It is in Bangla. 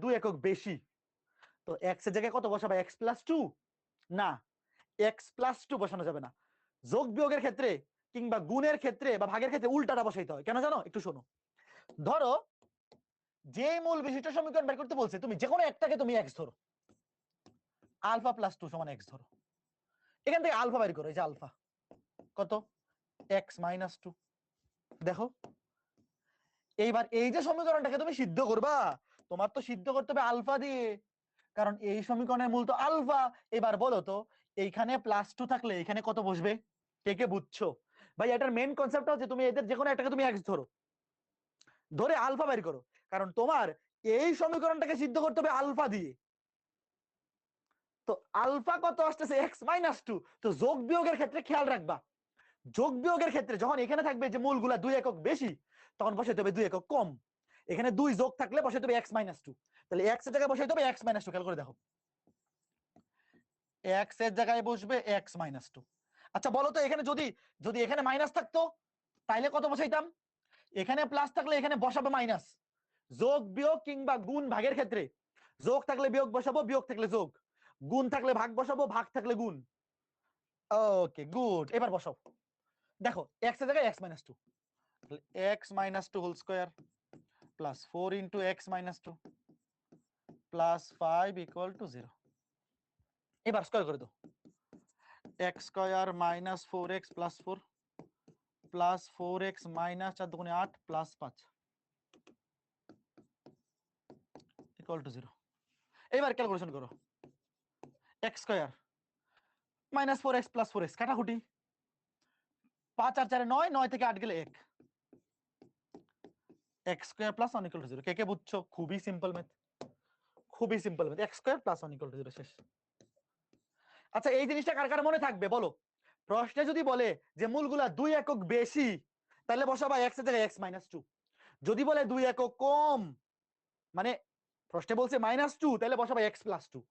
2 একক বেশি, তো x এর জায়গায় কত বসাবা? x প্লাস 2 না, x প্লাস 2 বসানো যাবে না। যোগ বিয়োগের ক্ষেত্রে কিংবা গুণের ক্ষেত্রে বা ভাগের ক্ষেত্রে উল্টাটা বসাইতে হয়। কেন জানো? একটু শোনো। ধরো যে মূল বিশিষ্ট সমীকরণ বের করতে বলছে, তুমি যে কোনো একটাকে তুমি x ধরো, আলফা প্লাস 2 সমান x ধরো। এখান থেকে আলফা বের করো, এই যে আলফা কত? x minus 2। দেখো এইবার এই যে সমীকরণটাকে তুমি সিদ্ধ করবা, তোমার তো সিদ্ধ করতে হবে আলফা দিয়ে, কারণ এই সমীকরণের মূল তো আলফা। এবার বলো তো এইখানে প্লাস 2 থাকলে এখানে কত বসবে? কে কে বুঝছো? ভাই এটার মেইন কনসেপ্ট হচ্ছে তুমি এদের যে কোনো একটাকে তুমি x ধরো, ধরে আলফা বের করো, কারণ তোমার এই সমীকরণটাকে সিদ্ধ করতে হবে আলফা দিয়ে। তো আলফা কত আসতেছে? x minus 2। তো যোগ বিয়োগের ক্ষেত্রে খেয়াল রাখবা, যোগ বিয়োগের ক্ষেত্রে যখন এখানে থাকবে যে মূলগুলা 2 একক বেশি, তখন বসাইতে হবে 2 একক কম। এখানে 2 যোগ থাকলে বসাইতে হবে x মাইনাস 2, তাহলে x এর জায়গায় বসাইতে হবে x মাইনাস 2। খেয়াল করে দেখো, x এর জায়গায় বসবে x মাইনাস 2। আচ্ছা বলো তো এখানে যদি যদি এখানে মাইনাস থাকতো তাইলে কত বসাইতাম? এখানে প্লাস থাকলে এখানে বসাবো মাইনাস। যোগ বিয়োগ কিংবা গুণ ভাগের ক্ষেত্রে যোগ থাকলে বিয়োগ বসাবো, বিয়োগ থাকলে যোগ, গুণ থাকলে ভাগ বসাবো, ভাগ থাকলে গুণ। ওকে গুড, এবার বসাও। দেখো x এর জায়গায় x minus 2, x minus 2 whole square plus 4 into x minus 2 plus 5 equal to 0। এবার স্কয়ার করে দাও, x square minus 4x plus 4 plus 4x minus 4 দুগুণে 8 প্লাস 5 ইকুয়াল টু 0। এবার ক্যালকুলেশন করো, x square minus 4x plus 4x কাটাকুটি, 5 আর 4 9, 9 থেকে 8 গেলে 1, x square plus 1 equal to 0। কে কে বুঝছো? খুবই সিম্পল ম্যাথ, খুবই simple math. x square plus 1 equal to 0 শেষ। আচ্ছা এই জিনিসটা কার কার মনে থাকবে বলো? প্রশ্নে যদি বলে যে মূলগুলা 2 একক বেশি, তাহলে বসাবা x এর জায়গায় x মাইনাস 2। যদি বলে 2 একক কম, মানে প্রশ্নে বলছে মাইনাস 2, তাহলে বসাবা x প্লাস 2।